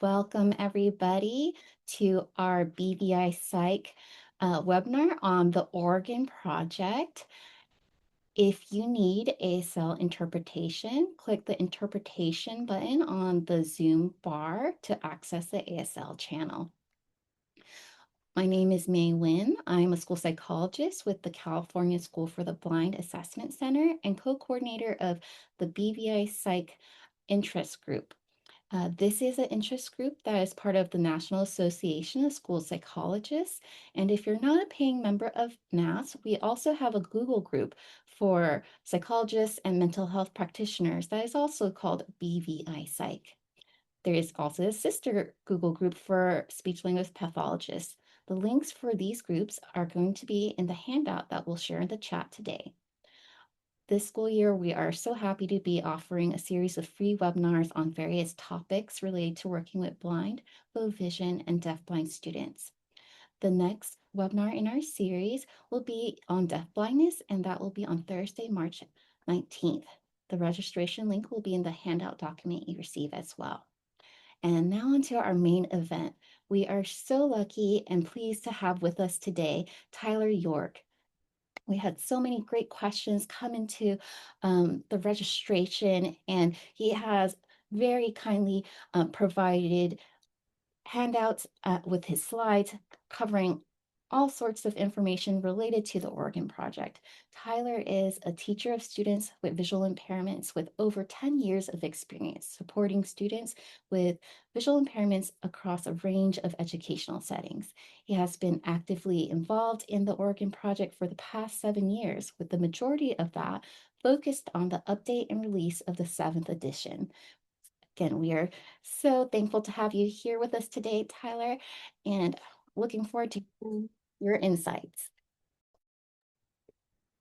Welcome everybody to our BVIPsych webinar on the Oregon Project. If you need ASL interpretation, click the interpretation button on the Zoom bar to access the ASL channel. My name is May Nguyen. I'm a school psychologist with the California School for the Blind Assessment Center and co-coordinator of the BVIPsych interest group. This is an interest group that is part of the National Association of School Psychologists. And if you're not a paying member of NAS, we also have a Google group for psychologists and mental health practitioners that is also called BVIPsych. There is also a sister Google group for speech language pathologists. The links for these groups are going to be in the handout that we'll share in the chat today. This school year, we are so happy to be offering a series of free webinars on various topics related to working with blind, low vision, and deafblind students. The next webinar in our series will be on deafblindness, and that will be on Thursday, March 19th. The registration link will be in the handout document you receive as well. And now onto our main event. We are so lucky and pleased to have with us today Tyler York. We had so many great questions come into the registration, and he has very kindly provided handouts with his slides covering all sorts of information related to the Oregon Project. Tyler is a teacher of students with visual impairments with over 10 years of experience supporting students with visual impairments across a range of educational settings. He has been actively involved in the Oregon Project for the past 7 years, with the majority of that focused on the update and release of the 7th edition. Again, we are so thankful to have you here with us today, Tyler, and looking forward to your insights.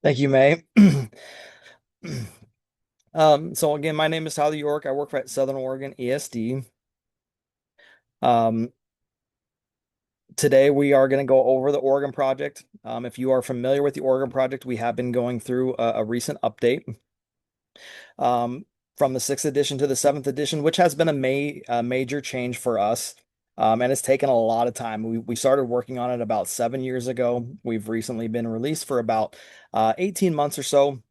Thank you, May. So again, my name is Tyler York. I work at Southern Oregon ESD. Today we are going to go over the Oregon Project. If you are familiar with the Oregon Project, we have been going through a recent update from the 6th edition to the 7th edition, which has been a major change for us. And it's taken a lot of time. We started working on it about 7 years ago. We've recently been released for about 18 months or so.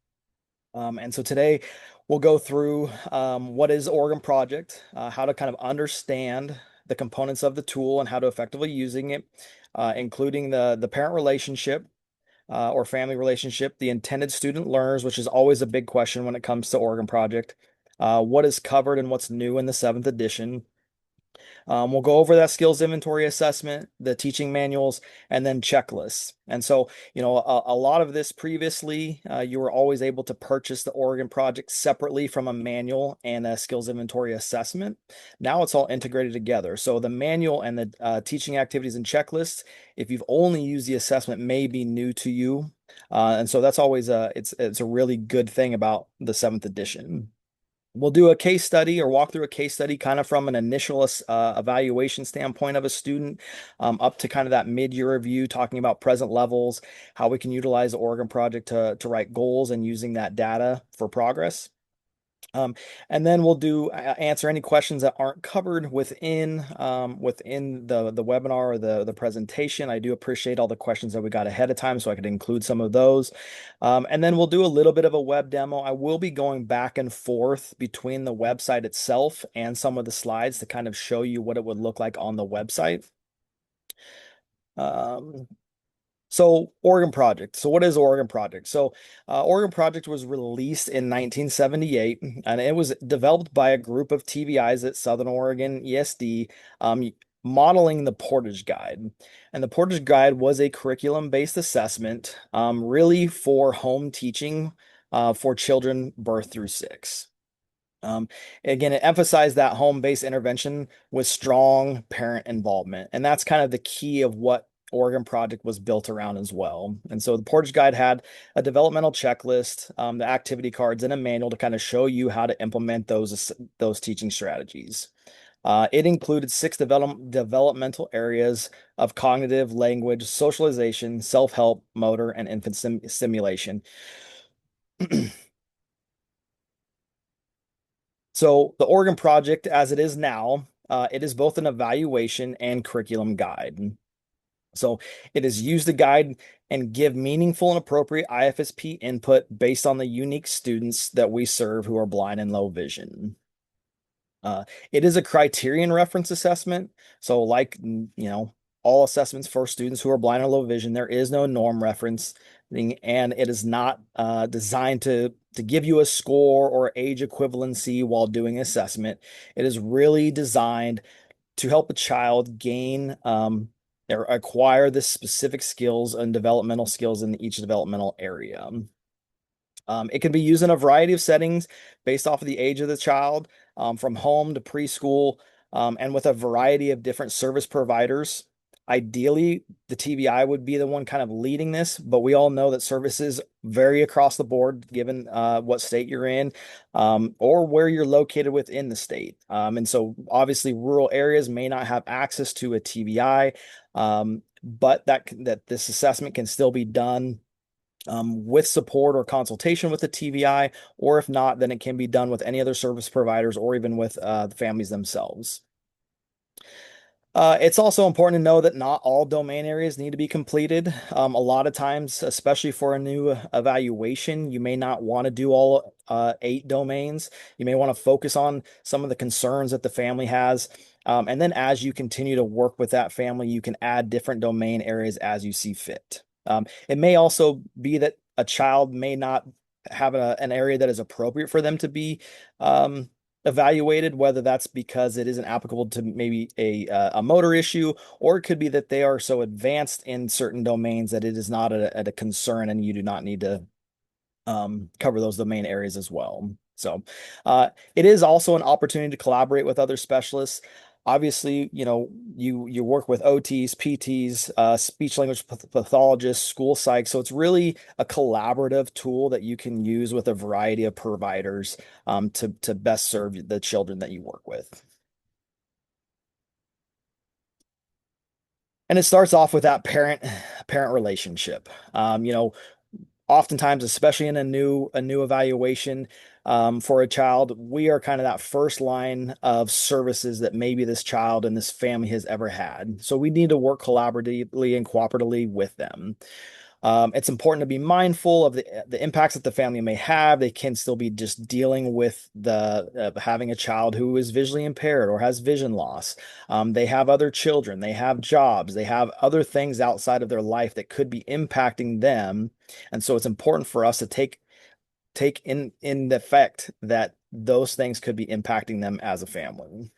And so today we'll go through what is Oregon Project, how to kind of understand the components of the tool and how to effectively using it, including the parent relationship or family relationship, the intended student learners, which is always a big question when it comes to Oregon Project, what is covered and what's new in the 7th edition. We'll go over that skills inventory assessment, the teaching manuals, and then checklists. And so, a lot of this previously, you were always able to purchase the Oregon Project separately from a manual and a skills inventory assessment. Now it's all integrated together. So the manual and the teaching activities and checklists, if you've only used the assessment, may be new to you. And so that's always it's a really good thing about the 7th edition. We'll do a case study or walk through a case study kind of from an initial evaluation standpoint of a student up to kind of that mid-year review, talking about present levels, how we can utilize the Oregon Project to write goals and using that data for progress. And then we'll do answer any questions that aren't covered within the webinar or the presentation. I do appreciate all the questions that we got ahead of time, so I could include some of those. And then we'll do a little bit of a web demo. I will be going back and forth between the website itself and some of the slides to kind of show you what it would look like on the website. So Oregon Project. So what is Oregon Project? So Oregon Project was released in 1978, and it was developed by a group of TVIs at Southern Oregon ESD, modeling the Portage Guide. And the Portage Guide was a curriculum-based assessment, really for home teaching for children birth through 6. Again, it emphasized that home-based intervention with strong parent involvement. And that's kind of the key of what Oregon Project was built around as well. And so the Portage Guide had a developmental checklist, the activity cards, and a manual to kind of show you how to implement those teaching strategies. It included 6 developmental areas of cognitive, language, socialization, self-help, motor, and infant stimulation. So the Oregon Project, as it is now, It is both an evaluation and curriculum guide. So it is used to guide and give meaningful and appropriate IFSP input based on the unique students that we serve who are blind and low vision. It is a criterion reference assessment. So, like, all assessments for students who are blind or low vision, there is no norm reference, and it is not designed to give you a score or age equivalency while doing assessment. It is really designed to help a child gain or acquire the specific skills and developmental skills in each developmental area. It can be used in a variety of settings based off of the age of the child, from home to preschool, and with a variety of different service providers. Ideally, the TVI would be the one kind of leading this, but we all know that services vary across the board given what state you're in, or where you're located within the state. And so, obviously, rural areas may not have access to a TVI, but that this assessment can still be done with support or consultation with the TVI, or if not, then it can be done with any other service providers or even with the families themselves. It's also important to know that not all domain areas need to be completed. A lot of times, especially for a new evaluation, you may not want to do all 8 domains. You may want to focus on some of the concerns that the family has. And then as you continue to work with that family, you can add different domain areas as you see fit. It may also be that a child may not have an area that is appropriate for them to be evaluated, whether that's because it isn't applicable to maybe a motor issue, or it could be that they are so advanced in certain domains that it is not a concern and you do not need to cover those domain areas as well. So it is also an opportunity to collaborate with other specialists. Obviously, you work with OTs, PTs, speech language pathologists, school psych. So it's really a collaborative tool that you can use with a variety of providers to best serve the children that you work with. And it starts off with that parent relationship. Oftentimes, especially in a new evaluation for a child, we are kind of that first line of services that maybe this child and this family has ever had. So we need to work collaboratively and cooperatively with them. It's important to be mindful of the impacts that the family may have. They can still be just dealing with the having a child who is visually impaired or has vision loss. They have other children, they have jobs, they have other things outside of their life that could be impacting them. And so it's important for us to take in the effect that those things could be impacting them as a family.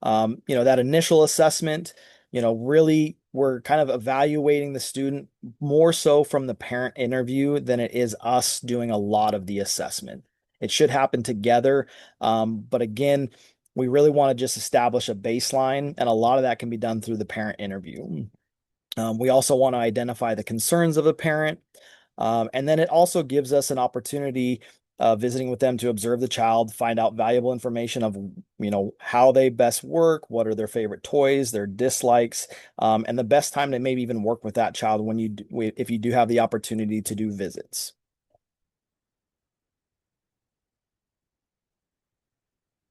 That initial assessment, really we're kind of evaluating the student more so from the parent interview than it is us doing a lot of the assessment. It should happen together. But again, we really want to just establish a baseline, and a lot of that can be done through the parent interview. We also want to identify the concerns of the parent. And then it also gives us an opportunity visiting with them to observe the child, find out valuable information of, how they best work, what are their favorite toys, their dislikes, and the best time to maybe even work with that child if you do have the opportunity to do visits.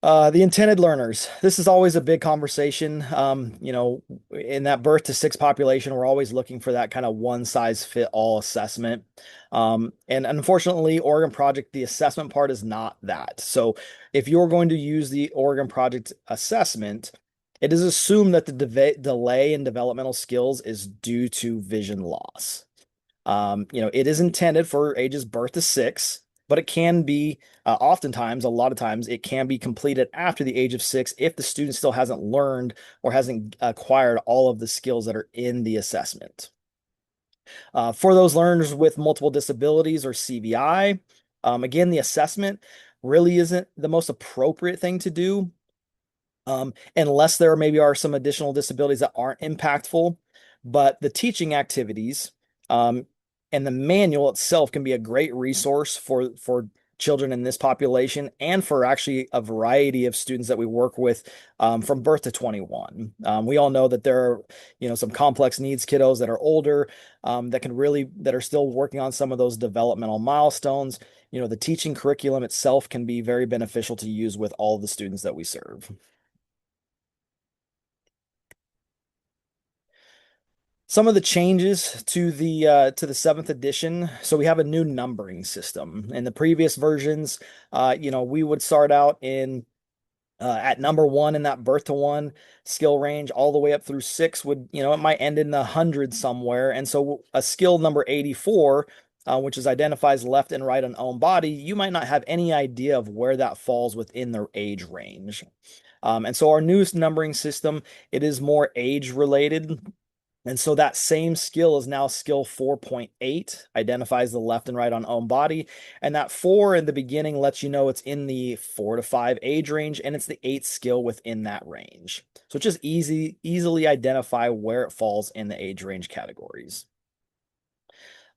The intended learners. This is always a big conversation. In that birth to 6 population, we're always looking for that kind of one size fit all assessment. And unfortunately, Oregon Project, the assessment part is not that. So if you're going to use the Oregon Project assessment, it is assumed that the delay in developmental skills is due to vision loss. It is intended for ages birth to 6, but it can be oftentimes, a lot of times, it can be completed after the age of 6 if the student still hasn't learned or hasn't acquired all of the skills that are in the assessment. For those learners with multiple disabilities or CVI, again, the assessment really isn't the most appropriate thing to do unless there maybe are some additional disabilities that aren't impactful. But the teaching activities and the manual itself can be a great resource for children in this population and for actually a variety of students that we work with from birth to 21. We all know that there are, some complex needs kiddos that are older that are still working on some of those developmental milestones. The teaching curriculum itself can be very beneficial to use with all the students that we serve. Some of the changes to the seventh edition. So we have a new numbering system. In the previous versions, we would start out in at number one in that birth to one skill range, all the way up through six would, it might end in the hundreds somewhere. And so a skill number 84, which is identifies left and right on own body, you might not have any idea of where that falls within their age range. And so our newest numbering system, it is more age related. And so that same skill is now skill 4.8, identifies the left and right on own body. And that four in the beginning lets you know it's in the 4 to 5 age range, and it's the eighth skill within that range. So it's just easily identify where it falls in the age range categories.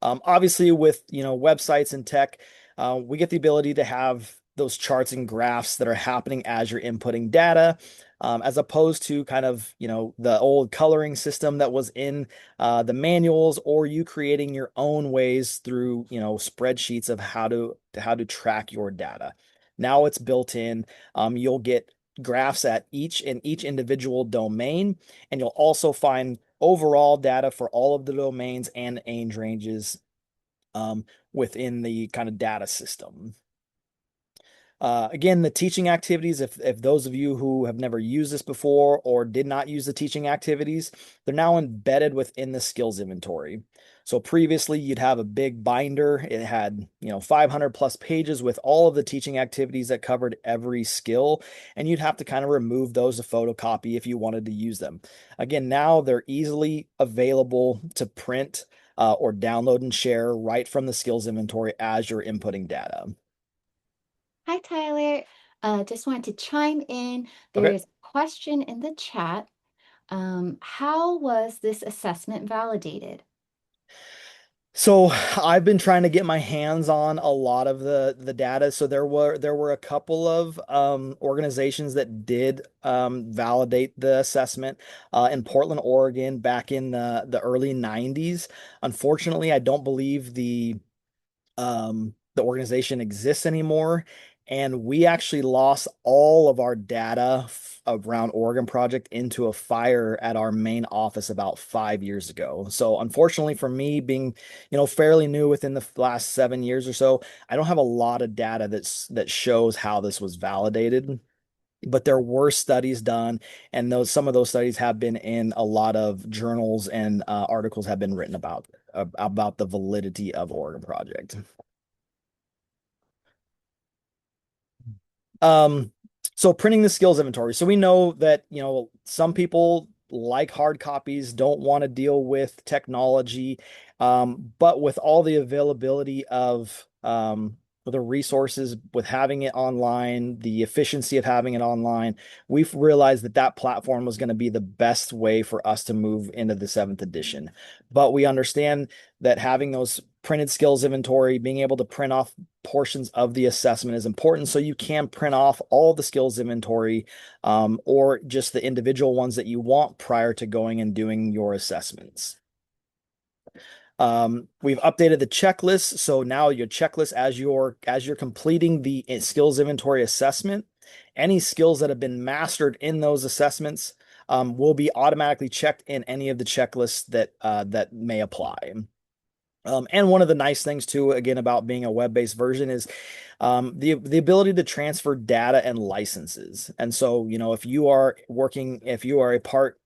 Obviously, with websites and tech, we get the ability to have those charts and graphs that are happening as you're inputting data, as opposed to kind of the old coloring system that was in the manuals, or you creating your own ways through spreadsheets of how to track your data. Now it's built in. You'll get graphs at each individual domain, and you'll also find overall data for all of the domains and age ranges um, within the kind of data system. Again, the teaching activities, if those of you who have never used this before or did not use the teaching activities, they're now embedded within the skills inventory. So previously you'd have a big binder. It had, 500 plus pages with all of the teaching activities that covered every skill, and you'd have to kind of remove those to photocopy if you wanted to use them. Again, now they're easily available to print or download and share right from the skills inventory as you're inputting data. Hi, Tyler. Just wanted to chime in. Okay. There's a question in the chat. How was this assessment validated? So I've been trying to get my hands on a lot of the data. So there were a couple of organizations that did validate the assessment in Portland, Oregon, back in the early 90s. Unfortunately, I don't believe the organization exists anymore. And we actually lost all of our data around Oregon Project into a fire at our main office about 5 years ago. So unfortunately for me, being, fairly new within the last 7 years or so, I don't have a lot of data that shows how this was validated. But there were studies done, and some of those studies have been in a lot of journals, and articles have been written about the validity of Oregon Project. Um, so printing the skills inventory. So we know that, some people like hard copies, don't want to deal with technology. But with all the availability of the resources, with having it online, the efficiency of having it online, we've realized that that platform was going to be the best way for us to move into the seventh edition. But we understand that having those printed skills inventory, being able to print off portions of the assessment is important. So you can print off all the skills inventory, or just the individual ones that you want prior to going and doing your assessments. We've updated the checklist. So now your checklist, as you're completing the skills inventory assessment, any skills that have been mastered in those assessments will be automatically checked in any of the checklists that may apply. And one of the nice things too, again, about being a web-based version is the ability to transfer data and licenses. And so, if you are a part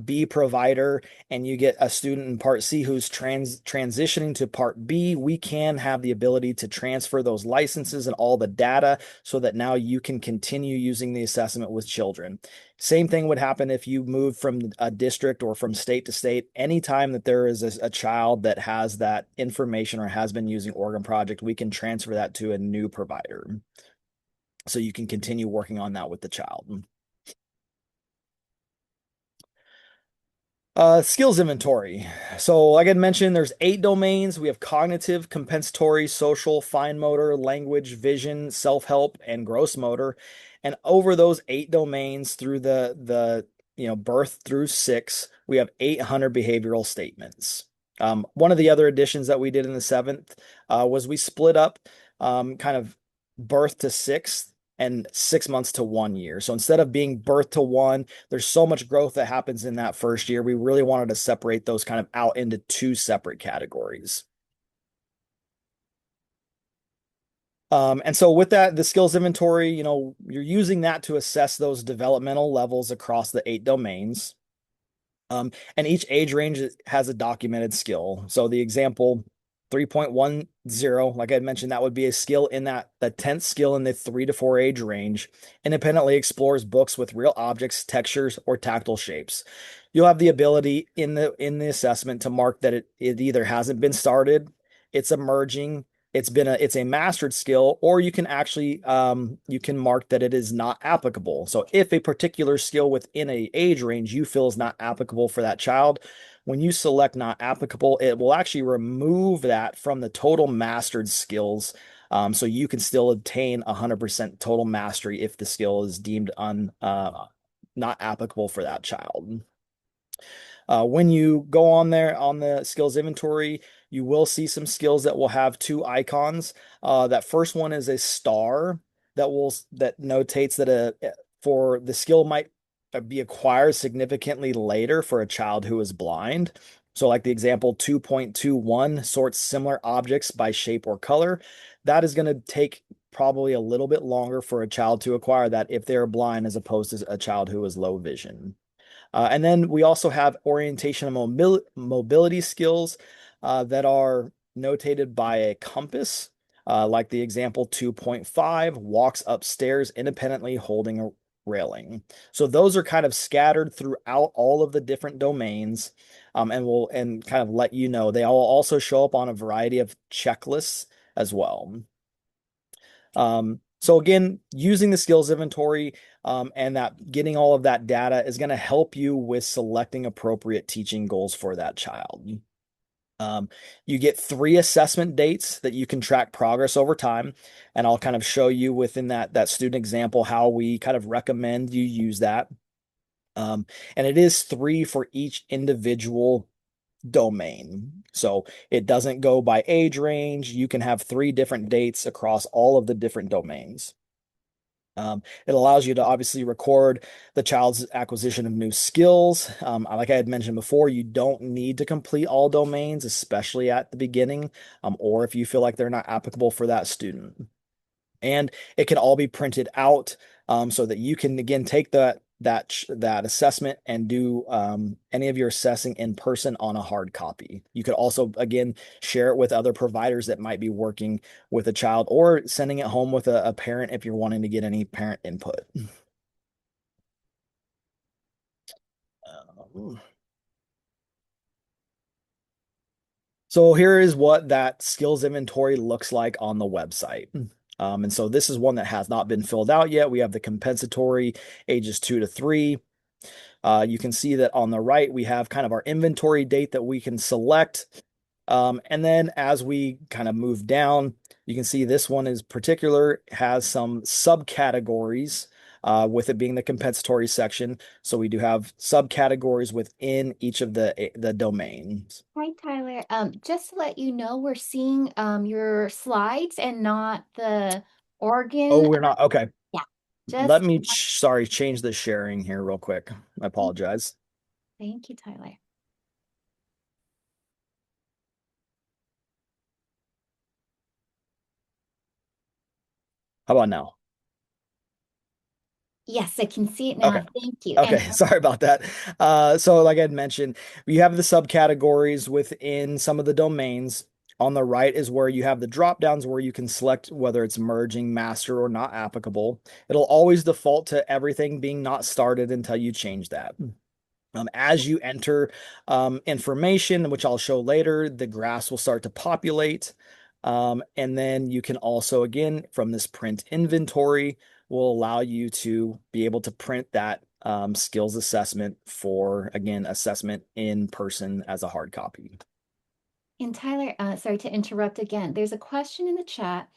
B provider and you get a student in part C who's transitioning to part B, we can have the ability to transfer those licenses and all the data so that now you can continue using the assessment with children. Same thing would happen if you move from a district or from state to state. Anytime that there is a child that has that information or has been using Oregon Project, we can transfer that to a new provider. So you can continue working on that with the child. Skills inventory. So, like I mentioned, there's 8 domains. We have cognitive, compensatory, social, fine motor, language, vision, self-help, and gross motor. And over those 8 domains, through the birth through 6, we have 800 behavioral statements. One of the other additions that we did in the seventh was we split up kind of birth to 6 and 6 months to 1 year. So instead of being birth to one, there's so much growth that happens in that first year. We really wanted to separate those kind of out into two separate categories. And so with that, the skills inventory, you're using that to assess those developmental levels across the 8 domains. And each age range has a documented skill. So the example 3.10, like I mentioned, that would be a skill in that the 10th skill in the 3 to 4 age range, independently explores books with real objects, textures, or tactile shapes. You'll have the ability in the assessment to mark that it either hasn't been started, it's emerging, it's a mastered skill, or you can actually you can mark that it is not applicable. So if a particular skill within a age range you feel is not applicable for that child, when you select not applicable, it will actually remove that from the total mastered skills. So you can still obtain 100% total mastery if the skill is deemed not applicable for that child. When you go on there on the skills inventory, you will see some skills that will have two icons. That first one is a star that notates that for the skill might be acquired significantly later for a child who is blind. So, like the example 2.21 sorts similar objects by shape or color. That is going to take probably a little bit longer for a child to acquire that if they're blind as opposed to a child who is low vision. And then we also have orientation and mobility skills that are notated by a compass, like the example 2.5 walks upstairs independently holding a railing. So those are kind of scattered throughout all of the different domains, and kind of let you know. They all also show up on a variety of checklists as well. So again, using the skills inventory and that getting all of that data is going to help you with selecting appropriate teaching goals for that child. Um, you get 3 assessment dates that you can track progress over time, and I'll kind of show you within that student example how we kind of recommend you use that. And it is 3 for each individual domain. So it doesn't go by age range. You can have 3 different dates across all of the different domains. It allows you to obviously record the child's acquisition of new skills. Like I had mentioned before, you don't need to complete all domains, especially at the beginning, or if you feel like they're not applicable for that student. And it can all be printed out so that you can again take that assessment and do any of your assessing in person on a hard copy. You could also again share it with other providers that might be working with a child or sending it home with a parent if you're wanting to get any parent input. Um, So here is what that skills inventory looks like on the website. And so this is one that has not been filled out yet. We have the compensatory ages 2 to 3. You can see that on the right, we have kind of our inventory date that we can select. And then as we kind of move down, you can see this one is particular, has some subcategories, with it being the compensatory section. So we do have subcategories within each of the domains. Hi, Tyler. Just to let you know, we're seeing your slides and not the Oh, organ. we're not. Okay. Yeah, Let just me, sorry, change the sharing here real quick. I apologize. thank you, Tyler. How about now? Yes, I can see it Okay. now. Thank you. And Okay, sorry about that. So like I had mentioned, you have the subcategories within some of the domains. On the right is where you have the drop downs where you can select whether it's merging, master, or not applicable. It'll always default to everything being not started until you change that. As you enter information, which I'll show later, the graphs will start to populate. And then you can also, again, from this print inventory, will allow you to be able to print that skills assessment for, again, assessment in person as a hard copy. and Tyler, sorry to interrupt again. There's a question in the chat.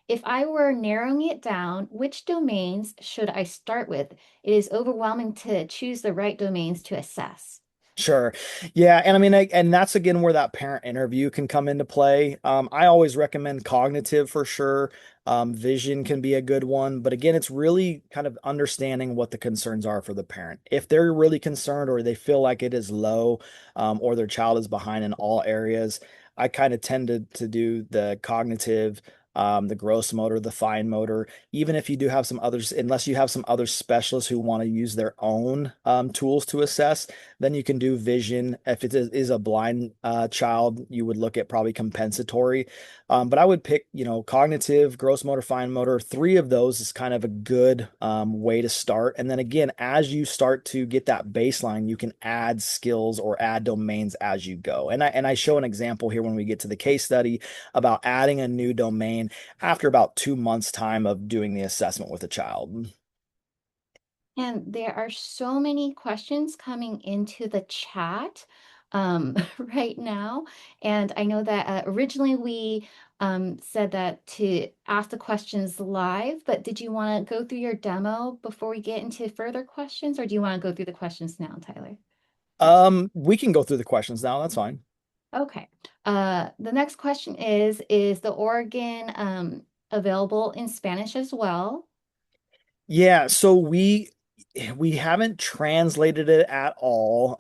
If I were narrowing it down, which domains should I start with? It is overwhelming to choose the right domains to assess. Sure. Yeah. And I mean, and that's again where that parent interview can come into play. I always recommend cognitive for sure. Vision can be a good one. But again, it's really kind of understanding what the concerns are for the parent. If they're really concerned or they feel like it is low, or their child is behind in all areas, I kind of tend to do the cognitive. The gross motor, the fine motor, even if you do have some others, unless you have some other specialists who want to use their own tools to assess, then you can do vision. If it is a blind child, you would look at probably compensatory. But I would pick, cognitive, gross motor, fine motor. Three of those is kind of a good way to start. And then again, as you start to get that baseline, you can add skills or add domains as you go. And I show an example here when we get to the case study about adding a new domain after about 2 months time of doing the assessment with a child. And there are so many questions coming into the chat right now. And I know that originally we said that to ask the questions live, but did you want to go through your demo before we get into further questions, or do you want to go through the questions now, Tyler? We can go through the questions now. That's fine. Okay. The next question is the Oregon available in Spanish as well? Yeah, so we haven't translated it at all.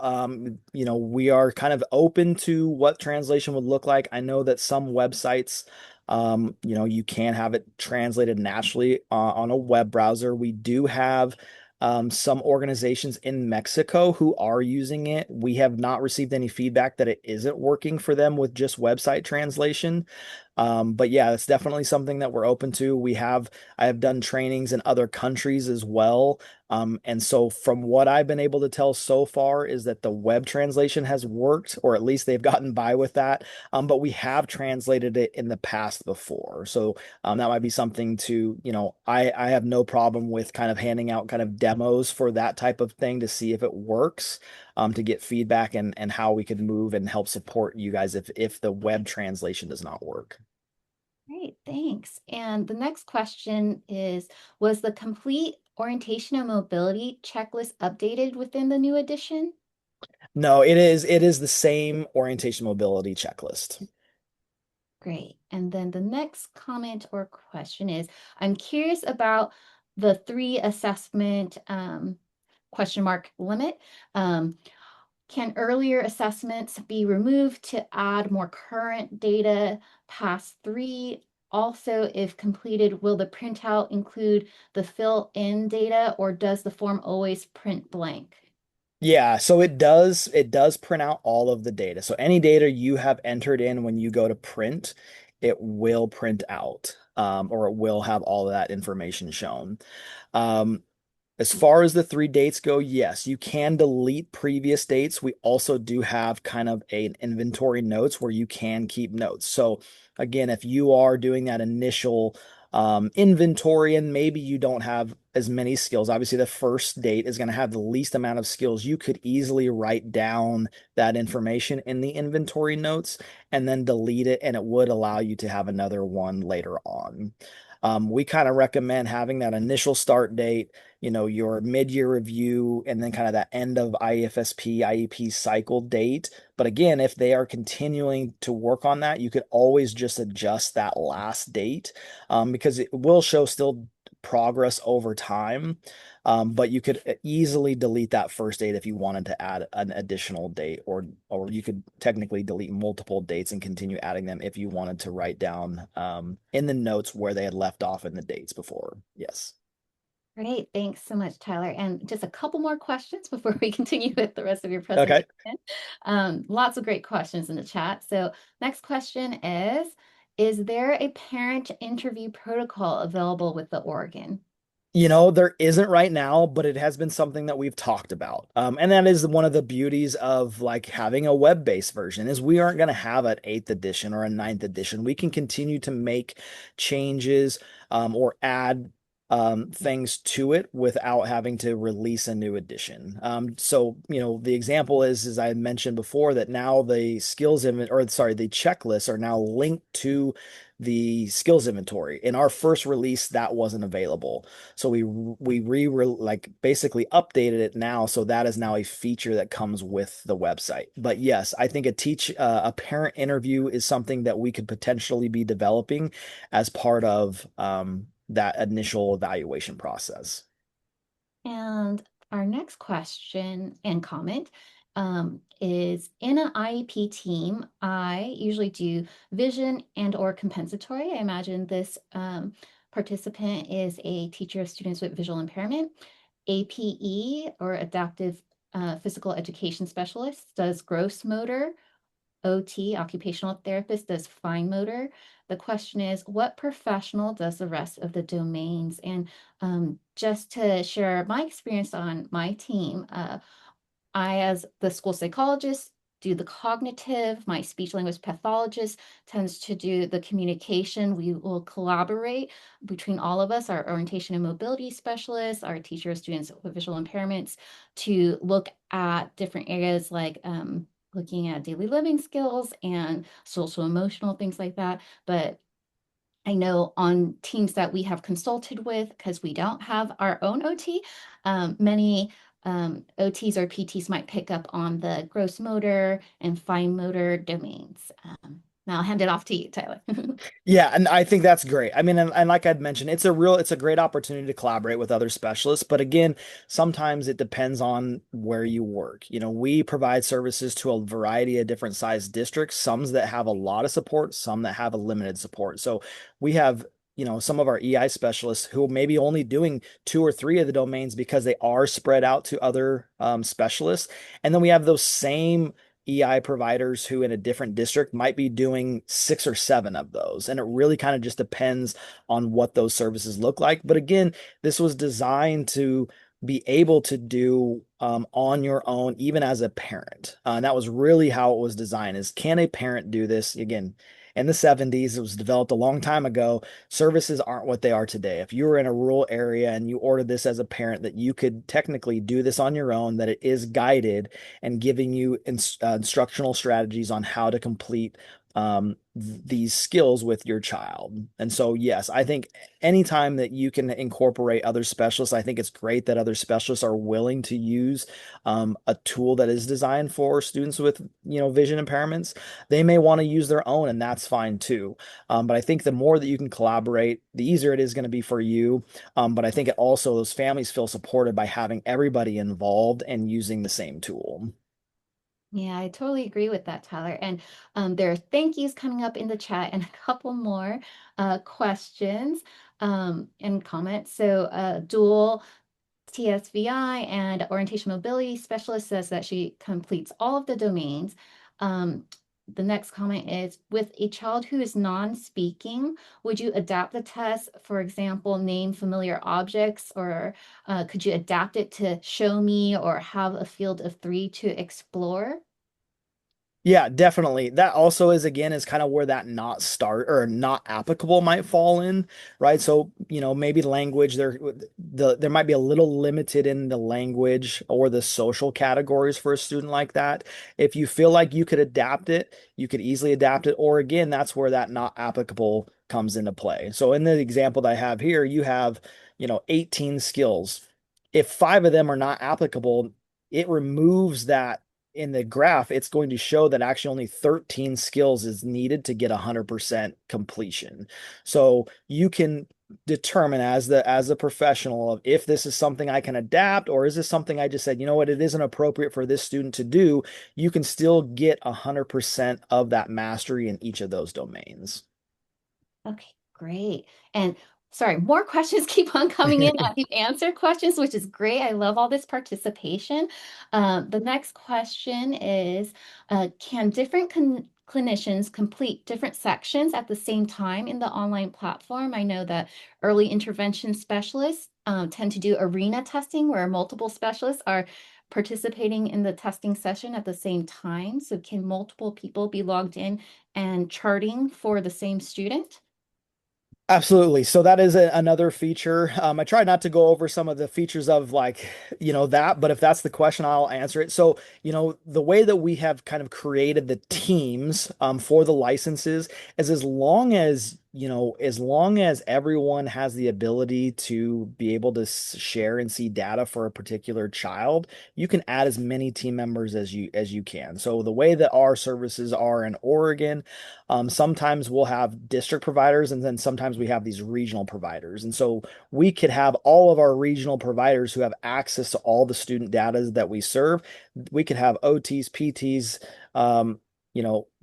We are kind of open to what translation would look like. I know that some websites, you can have it translated naturally on a web browser. We do have some organizations in Mexico who are using it. We have not received any feedback that it isn't working for them with just website translation. But yeah, it's definitely something that we're open to. I have done trainings in other countries as well. And so from what I've been able to tell so far is that the web translation has worked, or at least they've gotten by with that. But we have translated it in the past before. So that might be something to, I have no problem with kind of handing out kind of demos for that type of thing to see if it works, to get feedback and how we could move and help support you guys if the web translation does not work. Great, thanks. And the next question is, was the complete orientation and mobility checklist updated within the new edition? No, it is the same orientation mobility checklist. Great. And then the next comment or question is, I'm curious about the three assessment question mark limit. Um, Can earlier assessments be removed to add more current data past three? Also, if completed, will the printout include the fill-in data or does the form always print blank? Yeah, so it does print out all of the data. So any data you have entered in when you go to print, it will print out, or it will have all of that information shown. Um, As far as the three dates go, yes, you can delete previous dates. We also do have kind of an inventory notes where you can keep notes. So again, if you are doing that initial inventory and maybe you don't have as many skills, obviously the first date is going to have the least amount of skills. You could easily write down that information in the inventory notes and then delete it, and it would allow you to have another one later on. We kind of recommend having that initial start date, your mid-year review, and then kind of that end of IFSP, IEP cycle date. But again, if they are continuing to work on that, you could always just adjust that last date, because it will show still progress over time. But you could easily delete that first date if you wanted to add an additional date, or you could technically delete multiple dates and continue adding them if you wanted to write down in the notes where they had left off in the dates before. Yes. Great, thanks so much, Tyler. And just a couple more questions before we continue with the rest of your Okay. presentation. Lots of great questions in the chat. So next question is there a parent interview protocol available with the Oregon? There isn't right now, but it has been something that we've talked about. And that is one of the beauties of like having a web-based version is we aren't going to have an eighth edition or a ninth edition. We can continue to make changes, or add things to it without having to release a new edition. So, the example is, as I mentioned before, that now the the checklists are now linked to the skills inventory. In our first release, that wasn't available. So we like basically updated it now. So that is now a feature that comes with the website. But yes, I think a parent interview is something that we could potentially be developing as part of that initial evaluation process. And our next question and comment is in an IEP team, I usually do vision and or compensatory. I imagine this participant is a teacher of students with visual impairment. APE or adaptive physical education specialist does gross motor. OT, occupational therapist, does fine motor. The question is, what professional does the rest of the domains? And just to share my experience on my team, I, as the school psychologist, do the cognitive. My speech language pathologist tends to do the communication. We will collaborate between all of us, our orientation and mobility specialists, our teacher of students with visual impairments, to look at different areas like looking at daily living skills and social emotional things like that. But I know on teams that we have consulted with, because we don't have our own OT, many OTs or PTs might pick up on the gross motor and fine motor domains. Now I'll hand it off to you, Tyler. Yeah, and I think that's great. I mean, and like I'd mentioned, it's a great opportunity to collaborate with other specialists. But again, sometimes it depends on where you work. We provide services to a variety of different size districts, some that have a lot of support, some that have a limited support. So we have, some of our EI specialists who may be only doing two or three of the domains because they are spread out to other specialists. And then we have those same EI providers who in a different district might be doing six or seven of those. And it really kind of just depends on what those services look like. But again, this was designed to be able to do on your own, even as a parent. And that was really how it was designed is can a parent do this? Again, in the 70s, it was developed a long time ago. Services aren't what they are today. If you were in a rural area and you ordered this as a parent, that you could technically do this on your own, that it is guided and giving you instructional strategies on how to complete these skills with your child. And so, yes, I think anytime that you can incorporate other specialists, I think it's great that other specialists are willing to use a tool that is designed for students with, vision impairments. They may want to use their own, and that's fine too. But I think the more that you can collaborate, the easier it is going to be for you. But I think it also, those families feel supported by having everybody involved and using the same tool. Yeah, I totally agree with that, Tyler. And there are thank yous coming up in the chat and a couple more questions and comments. So, dual TSVI and orientation mobility specialist says that she completes all of the domains. Um, the next comment is with a child who is non-speaking, would you adapt the test, for example, name familiar objects, or could you adapt it to show me or have a field of three to explore? Yeah, definitely. That also is kind of where that not start or not applicable might fall in, right? So, maybe language there might be a little limited in the language or the social categories for a student like that. If you feel like you could adapt it, you could easily adapt it. Or again, that's where that not applicable comes into play. So in the example that I have here, you have, 18 skills. If five of them are not applicable, it removes that in the graph, it's going to show that actually only 13 skills is needed to get 100% completion. So you can determine as a professional of if this is something I can adapt or is this something I just said, you know what, it isn't appropriate for this student to do. You can still get 100% of that mastery in each of those domains. Okay, great. And sorry, more questions keep on coming in as you answer questions, which is great. I love all this participation. The next question is, can different clinicians complete different sections at the same time in the online platform? I know that early intervention specialists tend to do arena testing where multiple specialists are participating in the testing session at the same time. So can multiple people be logged in and charting for the same student? Absolutely. So that is another feature. I try not to go over some of the features of like, that, but if that's the question, I'll answer it. So, the way that we have kind of created the teams for the licenses is as long as everyone has the ability to be able to share and see data for a particular child, you can add as many team members as you can. So the way that our services are in Oregon, sometimes we'll have district providers, and then sometimes we have these regional providers. And so we could have all of our regional providers who have access to all the student data that we serve. We could have OTs, PTs,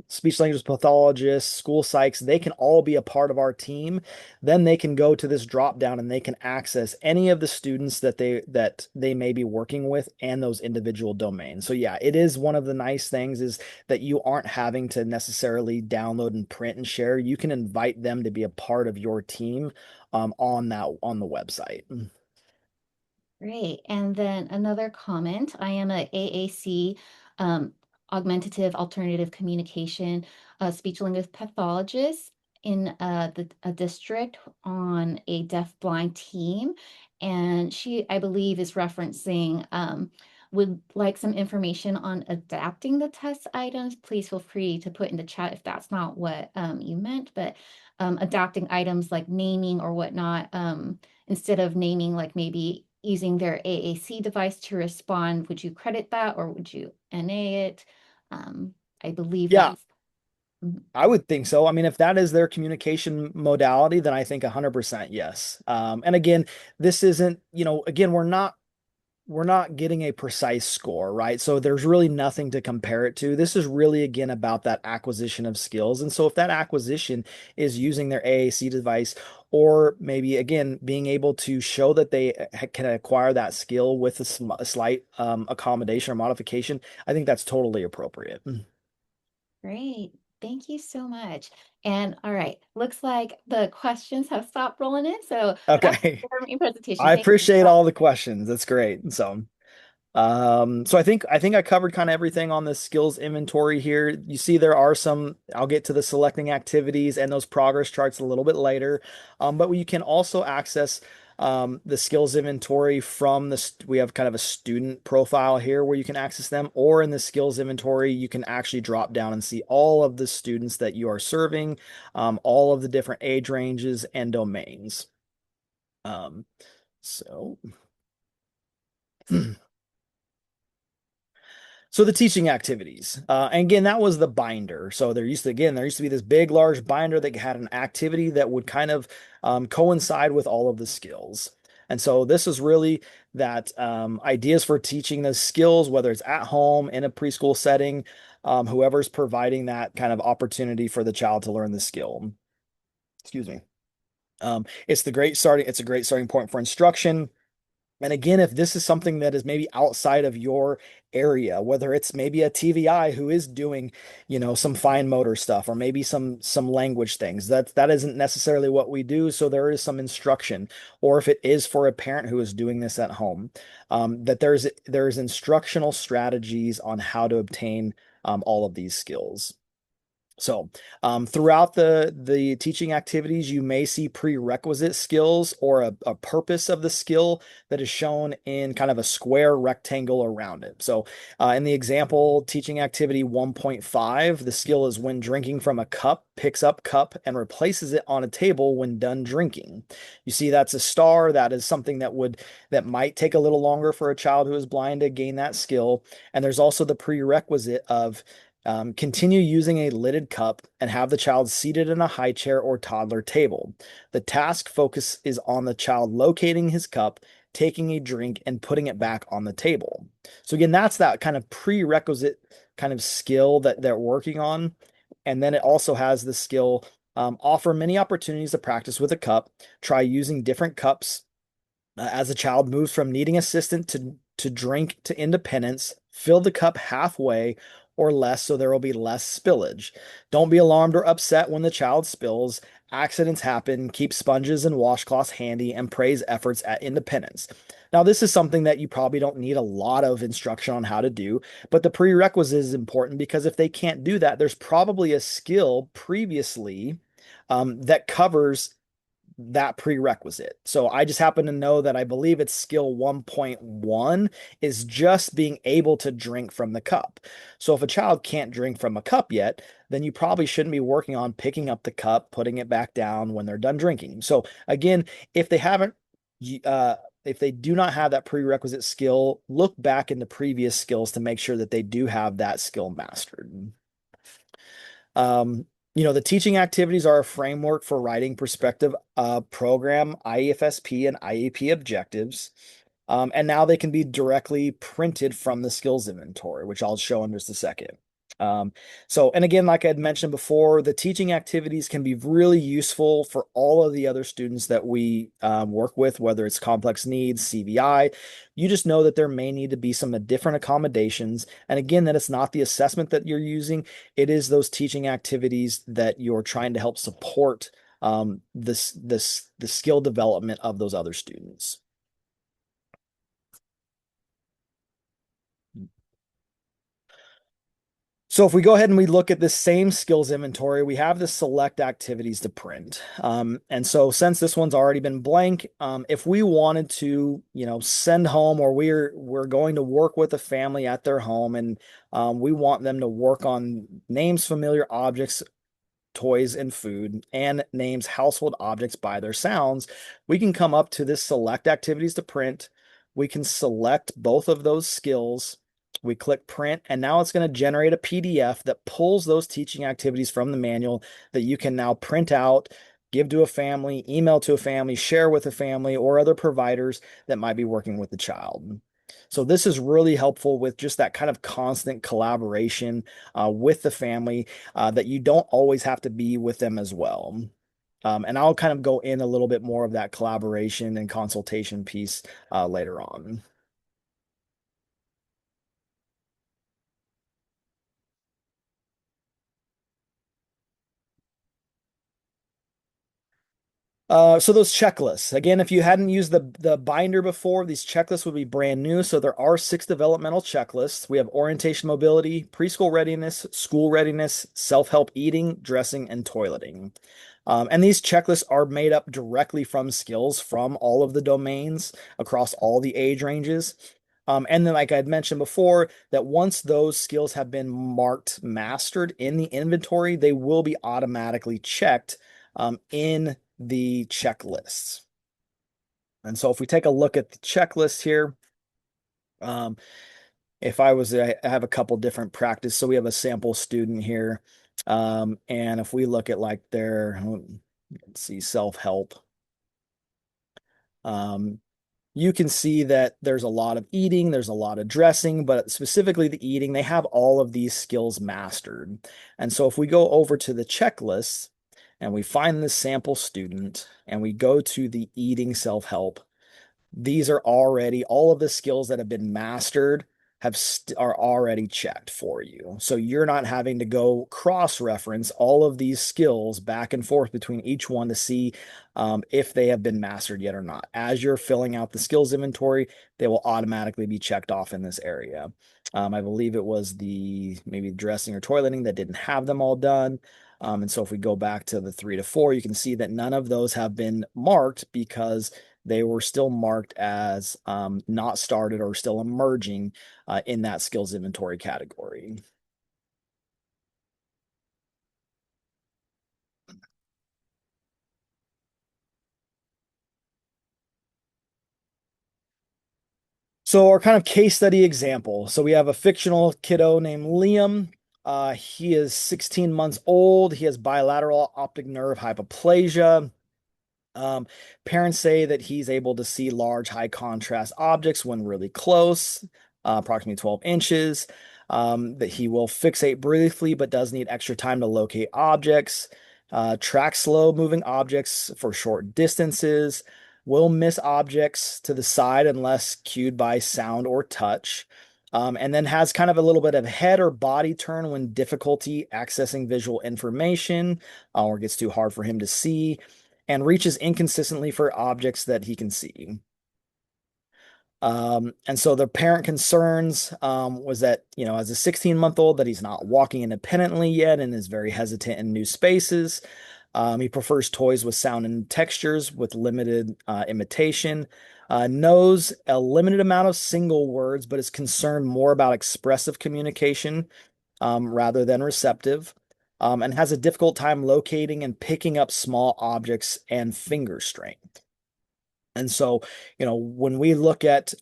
speech language pathologists, school psychs. They can all be a part of our team. Then they can go to this drop down and they can access any of the students that they may be working with and those individual domains. So yeah, it is one of the nice things is that you aren't having to necessarily download and print and share. You can invite them to be a part of your team on the website. Great. And then another comment, I am a AAC, augmentative alternative communication, speech linguist pathologist in a district on a deaf-blind team. And she, I believe, is referencing, would like some information on adapting the test items. Please feel free to put in the chat if that's not what you meant, but adapting items like naming or whatnot. Instead of naming, like maybe using their AAC device to respond, would you credit that or would you NA it? I believe Yeah, that's mhm. I would think so. I mean, if that is their communication modality, then I think 100% yes. And again, this isn't, again, we're not getting a precise score, right? So there's really nothing to compare it to. This is really, again, about that acquisition of skills. And so if that acquisition is using their AAC device, or maybe, again, being able to show that they can acquire that skill with a slight accommodation or modification, I think that's totally appropriate. Great. Thank you so much. And all right, looks like the questions have stopped rolling in. So that's Okay. the main presentation. I Thank you. appreciate all the questions. That's great. So I think I covered kind of everything on the skills inventory here. You see there are some, I'll get to the selecting activities and those progress charts a little bit later. But you can also access the skills inventory from we have kind of a student profile here where you can access them, or in the skills inventory, you can actually drop down and see all of the students that you are serving, all of the different age ranges and domains. Um, so So the teaching activities, and again, that was the binder. So there used to be this big, large binder that had an activity that would kind of coincide with all of the skills. And so this is really that ideas for teaching the skills, whether it's at home, in a preschool setting, whoever's providing that kind of opportunity for the child to learn the skill. Excuse me. It's a great starting point for instruction. And again, if this is something that is maybe outside of your area, whether it's maybe a TVI who is doing, some fine motor stuff or maybe some language things, that isn't necessarily what we do. So there is some instruction, or if it is for a parent who is doing this at home, that there's instructional strategies on how to obtain all of these skills. So, throughout the teaching activities, you may see prerequisite skills or a purpose of the skill that is shown in kind of a square rectangle around it. So, in the example teaching activity 1.5, the skill is when drinking from a cup, picks up cup and replaces it on a table when done drinking. You see, that's a star. That is something that might take a little longer for a child who is blind to gain that skill. And there's also the prerequisite of continue using a lidded cup and have the child seated in a high chair or toddler table. The task focus is on the child locating his cup, taking a drink, and putting it back on the table. So again, that's that kind of prerequisite kind of skill that they're working on. And then it also has the skill offer many opportunities to practice with a cup. Try using different cups as a child moves from needing assistance to drink to independence. Fill the cup halfway or less so there will be less spillage. Don't be alarmed or upset when the child spills. Accidents happen. Keep sponges and washcloths handy and praise efforts at independence. Now, this is something that you probably don't need a lot of instruction on how to do, but the prerequisite is important because if they can't do that, there's probably a skill previously that covers that prerequisite. So I just happen to know that I believe it's skill 1.1 is just being able to drink from the cup. So if a child can't drink from a cup yet, then you probably shouldn't be working on picking up the cup, putting it back down when they're done drinking. So again, if they haven't, uh, if they do not have that prerequisite skill, look back into previous skills to make sure that they do have that skill mastered. Um, the teaching activities are a framework for writing perspective program, IEFSP, and IEP objectives. And now they can be directly printed from the skills inventory, which I'll show in just a second. Um, and again, like I had mentioned before, the teaching activities can be really useful for all of the other students that we work with, whether it's complex needs, CVI. You just know that there may need to be some different accommodations. And again, that it's not the assessment that you're using, it is those teaching activities that you're trying to help support the skill development of those other students. So if we go ahead and we look at the same skills inventory, we have the select activities to print. And so since this one's already been blank, if we wanted to, send home, or we're going to work with a family at their home, and we want them to work on names familiar objects, toys, and food, and names household objects by their sounds, we can come up to this select activities to print. We can select both of those skills. We click print, and now it's going to generate a PDF that pulls those teaching activities from the manual that you can now print out, give to a family, email to a family, share with a family or other providers that might be working with the child. So this is really helpful with just that kind of constant collaboration with the family, that you don't always have to be with them as well. And I'll kind of go in a little bit more of that collaboration and consultation piece later on. So those checklists, again, if you hadn't used the binder before, these checklists would be brand new. So there are 6 developmental checklists. We have orientation, mobility, preschool readiness, school readiness, self-help eating, dressing, and toileting. And these checklists are made up directly from skills from all of the domains across all the age ranges. And then, like I had mentioned before, that once those skills have been marked mastered in the inventory, they will be automatically checked in the checklists. And so if we take a look at the checklist here, um, if I have a couple different practice. So we have a sample student here. And if we look at like their, let's see, self-help, um, you can see that there's a lot of eating, there's a lot of dressing, but specifically the eating, they have all of these skills mastered. And so if we go over to the checklist and we find the sample student and we go to the eating self-help, these are already all of the skills that have been mastered are already checked for you. So you're not having to go cross-reference all of these skills back and forth between each one to see if they have been mastered yet or not. As you're filling out the skills inventory, they will automatically be checked off in this area. I believe it was the maybe dressing or toileting that didn't have them all done. And so if we go back to the 3 to 4, you can see that none of those have been marked because they were still marked as not started or still emerging in that skills inventory category. So our kind of case study example. So we have a fictional kiddo named Liam. He is 16 months old. He has bilateral optic nerve hypoplasia. Um, Parents say that he's able to see large, high contrast objects when really close, approximately 12 inches, that he will fixate briefly but does need extra time to locate objects, track slow moving objects for short distances, will miss objects to the side unless cued by sound or touch. And then has kind of a little bit of head or body turn when difficulty accessing visual information, or gets too hard for him to see, and reaches inconsistently for objects that he can see. And so the parent concerns was that, as a 16-month-old, that he's not walking independently yet and is very hesitant in new spaces. He prefers toys with sound and textures with limited imitation. Knows a limited amount of single words, but is concerned more about expressive communication rather than receptive, and has a difficult time locating and picking up small objects and finger strength. And so, when we look at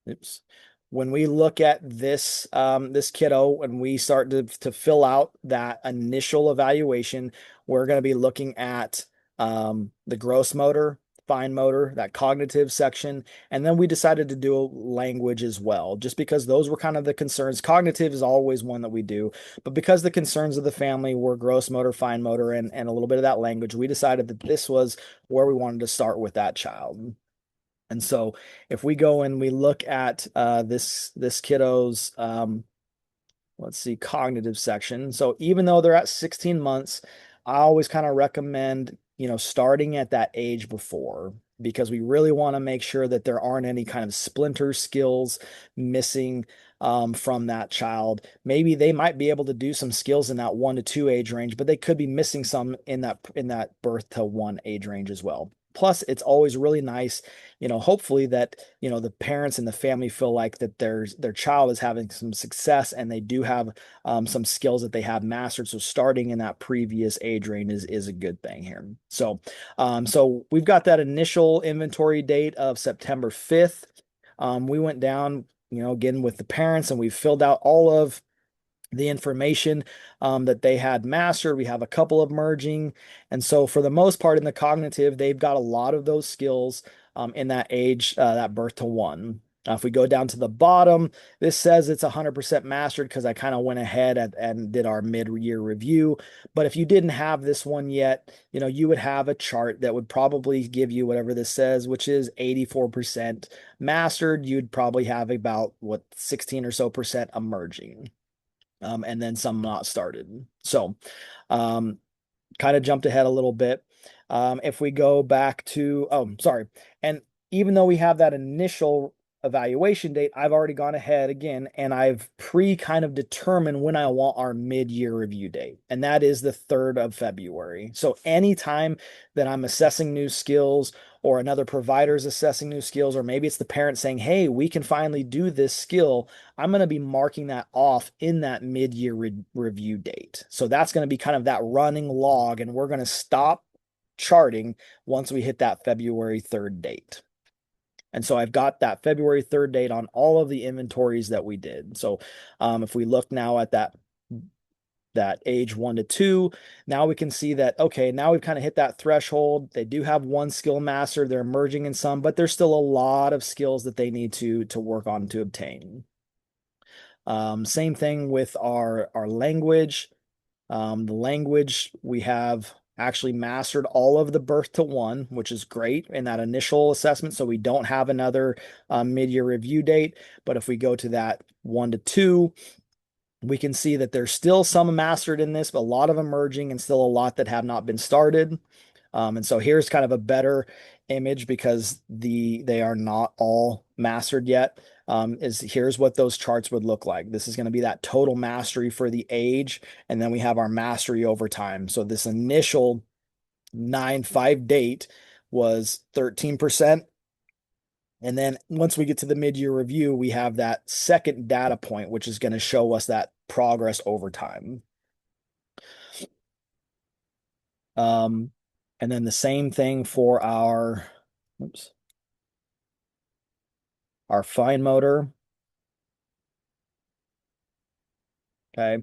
oops. When we look at this kiddo and we start to fill out that initial evaluation, we're going to be looking at the gross motor, fine motor, that cognitive section, and then we decided to do language as well, just because those were kind of the concerns. Cognitive is always one that we do, but because the concerns of the family were gross motor, fine motor, and a little bit of that language, we decided that this was where we wanted to start with that child. And so if we go and we look at this kiddo's let's see, cognitive section. So even though they're at 16 months, I always kind of recommend, starting at that age before, because we really want to make sure that there aren't any kind of splinter skills missing from that child. Maybe they might be able to do some skills in that 1 to 2 age range, but they could be missing some in that birth to 1 age range as well. Plus, it's always really nice, hopefully that, the parents and the family feel like that their child is having some success and they do have some skills that they have mastered. So starting in that previous age range is a good thing here. So we've got that initial inventory date of September 5th. We went down, again with the parents, and we filled out all of the information that they had mastered. We have a couple of merging. And so for the most part in the cognitive, they've got a lot of those skills in that age, that birth to 1. If we go down to the bottom, this says it's 100% mastered because I kind of went ahead and did our mid-year review. But if you didn't have this one yet, you would have a chart that would probably give you whatever this says, which is 84% mastered. You'd probably have about 16 or so percent emerging. And then some not started. So, kind of jumped ahead a little bit. If we go back to, oh, sorry. And even though we have that initial evaluation date, I've already gone ahead again and I've kind of determined when I want our mid-year review date. And that is the 3rd of February. So anytime that I'm assessing new skills or another provider is assessing new skills, or maybe it's the parent saying, hey, we can finally do this skill, I'm going to be marking that off in that mid-year review date. So that's going to be kind of that running log, and we're going to stop charting once we hit that February 3rd date. And so I've got that February 3rd date on all of the inventories that we did. So if we look now at that age 1 to 2, now we can see that, okay, now we've kind of hit that threshold. They do have one skill master. They're emerging in some, but there's still a lot of skills that they need to work on to obtain. Same thing with our language. The language, we have actually mastered all of the birth to 1, which is great in that initial assessment. So we don't have another mid-year review date. But if we go to that 1 to 2, we can see that there's still some mastered in this, but a lot of emerging and still a lot that have not been started. And so here's kind of a better image because they are not all mastered yet. Here's what those charts would look like. This is going to be that total mastery for the age, and then we have our mastery over time. So this initial 9-5 date was 13%. And then once we get to the mid-year review, we have that second data point, which is going to show us that progress over time. And then the same thing for our fine motor. Okay.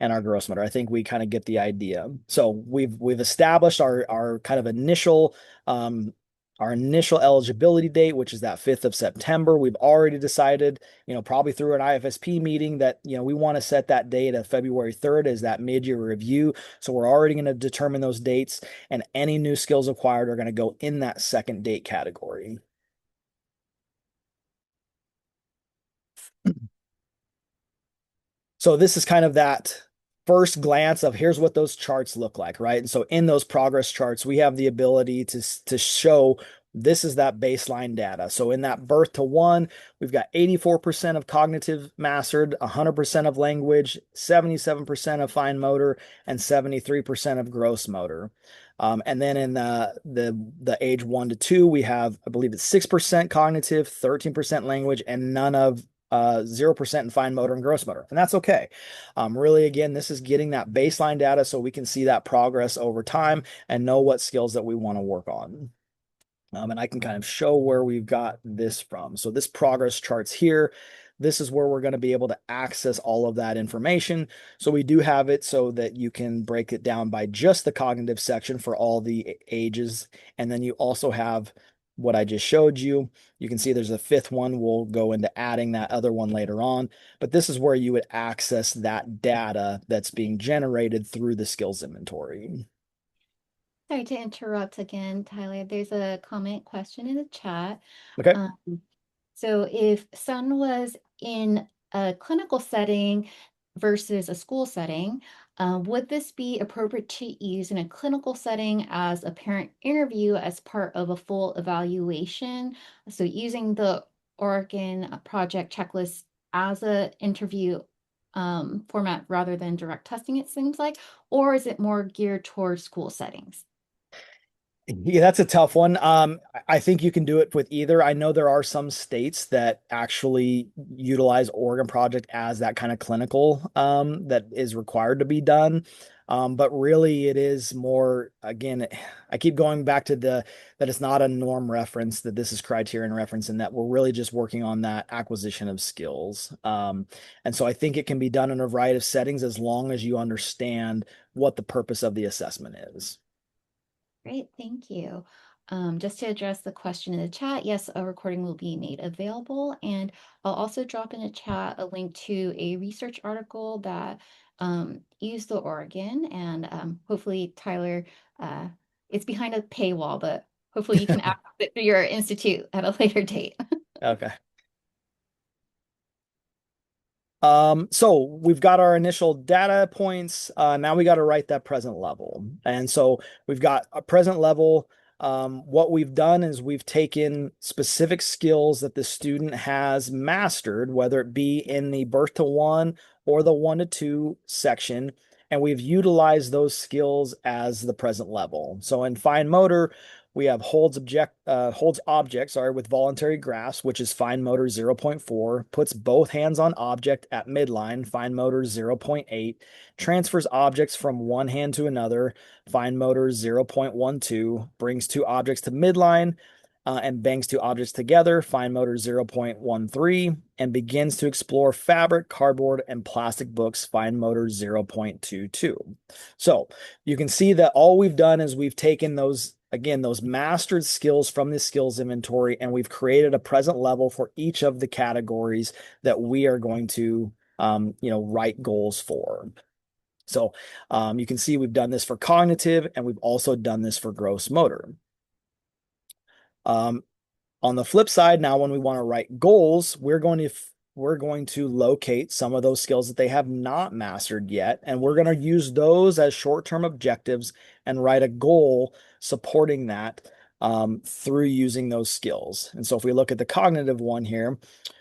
And our gross motor. I think we kind of get the idea. So we've established our kind of our initial eligibility date, which is that 5th of September. We've already decided, probably through an IFSP meeting that, we want to set that date of February 3rd as that mid-year review. So we're already going to determine those dates, and any new skills acquired are going to go in that second date category. So this is kind of that first glance of here's what those charts look like, right? And so in those progress charts, we have the ability to show This is that baseline data. So in that birth to one, we've got 84% of cognitive mastered, 100% of language, 77% of fine motor, and 73% of gross motor. And then in the age 1 to 2, we have, I believe it's 6% cognitive, 13% language, and none of 0% in fine motor and gross motor. And that's okay. Really, again, this is getting that baseline data so we can see that progress over time and know what skills that we want to work on. And I can kind of show where we've got this from. So this progress charts here, this is where we're going to be able to access all of that information. So we do have it so that you can break it down by just the cognitive section for all the ages. And then you also have what I just showed you. You can see there's a fifth one. We'll go into adding that other one later on. But this is where you would access that data that's being generated through the skills inventory. Sorry to interrupt again, Tyler. There's a comment question in the chat. Okay. Um, so if son was in a clinical setting versus a school setting, would this be appropriate to use in a clinical setting as a parent interview as part of a full evaluation? So using the Oregon project checklist as an interview format rather than direct testing, it seems like, or is it more geared towards school settings? Yeah, that's a tough one. I think you can do it with either. I know there are some states that actually utilize Oregon Project as that kind of clinical that is required to be done. But really it is more, again, I keep going back to the that it's not a norm reference, that this is criterion reference, and that we're really just working on that acquisition of skills. And so I think it can be done in a variety of settings as long as you understand what the purpose of the assessment is. Great, thank you. Just to address the question in the chat, yes, a recording will be made available, and I'll also drop in a chat a link to a research article that used the Oregon, and hopefully, Tyler, uh, it's behind a paywall, but hopefully you can access it through your institute at a later date. Okay. So we've got our initial data points. Now we got to write that present level. And so we've got a present level. What we've done is we've taken specific skills that the student has mastered, whether it be in the birth to one or the 1 to 2 section, and we've utilized those skills as the present level. So in fine motor, we have holds object, sorry, with voluntary grasp, which is fine motor 0.4, puts both hands on object at midline, fine motor 0.8, transfers objects from one hand to another, fine motor 0.12, brings two objects to midline, and bangs two objects together, fine motor 0.13, and begins to explore fabric, cardboard, and plastic books, fine motor 0.22. So you can see that all we've done is we've taken those, again, those mastered skills from the skills inventory, and we've created a present level for each of the categories that we are going to, write goals for. So you can see we've done this for cognitive, and we've also done this for gross motor. Um, on the flip side, now when we want to write goals, we're going to locate some of those skills that they have not mastered yet, and we're going to use those as short-term objectives and write a goal supporting that through using those skills. And so if we look at the cognitive one here,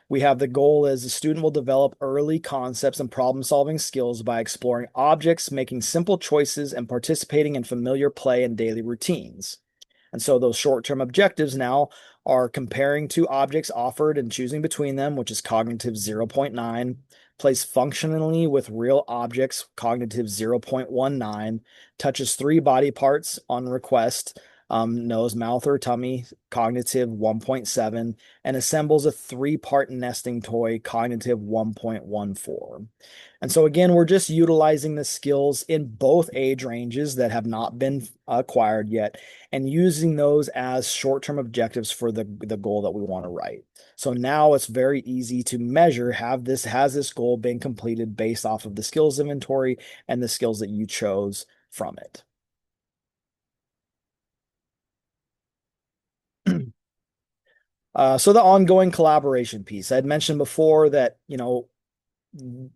we have the goal is the student will develop early concepts and problem-solving skills by exploring objects, making simple choices, and participating in familiar play and daily routines. And so those short-term objectives now are comparing two objects offered and choosing between them, which is cognitive 0.9, plays functionally with real objects, cognitive 0.19, touches three body parts on request, nose, mouth, or tummy, cognitive 1.7, and assembles a three-part nesting toy, cognitive 1.14. And so again, we're just utilizing the skills in both age ranges that have not been acquired yet and using those as short-term objectives for the goal that we want to write. So now it's very easy to measure, has this goal been completed based off of the skills inventory and the skills that you chose from it. So the ongoing collaboration piece. I had mentioned before that,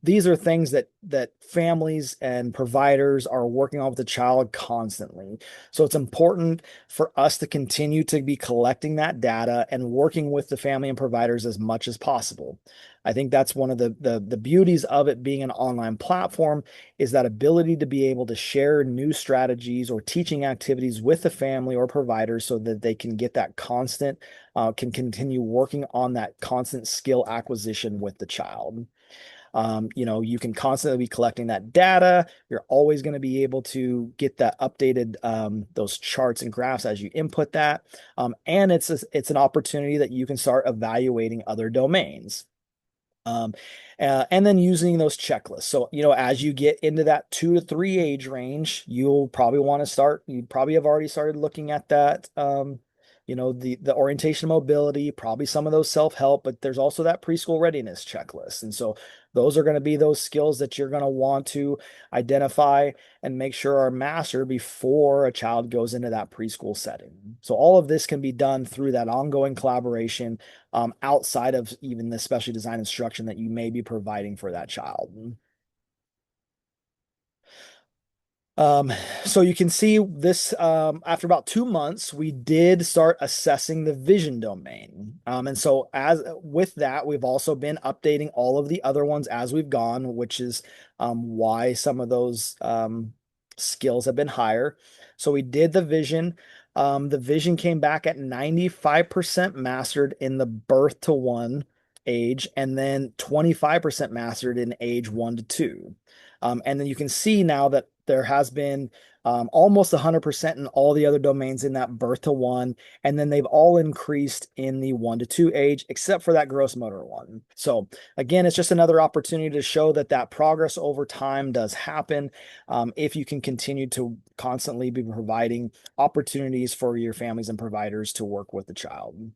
these are things that families and providers are working on with the child constantly. So it's important for us to continue to be collecting that data and working with the family and providers as much as possible. I think that's one of the beauties of it being an online platform is that ability to be able to share new strategies or teaching activities with the family or providers so that they can get that constant, can continue working on that constant skill acquisition with the child. You can constantly be collecting that data. You're always going to be able to get that updated, those charts and graphs as you input that. And it's an opportunity that you can start evaluating other domains. Um, and then using those checklists. So, as you get into that 2 to 3 age range, you'll probably want to start, you probably have already started looking at that, the orientation mobility, probably some of those self-help, but there's also that preschool readiness checklist. And so those are going to be those skills that you're going to want to identify and make sure are mastered before a child goes into that preschool setting. So all of this can be done through that ongoing collaboration, outside of even the specially designed instruction that you may be providing for that child. Um, so you can see this, after about 2 months, we did start assessing the vision domain. And so as with that, we've also been updating all of the other ones as we've gone, which is why some of those skills have been higher. So we did the vision. The vision came back at 95% mastered in the birth to one age, and then 25% mastered in age 1 to 2. And then you can see now that there has been almost 100% in all the other domains in that birth to one. And then they've all increased in the 1 to 2 age, except for that gross motor one. So again, it's just another opportunity to show that progress over time does happen, if you can continue to constantly be providing opportunities for your families and providers to work with the child.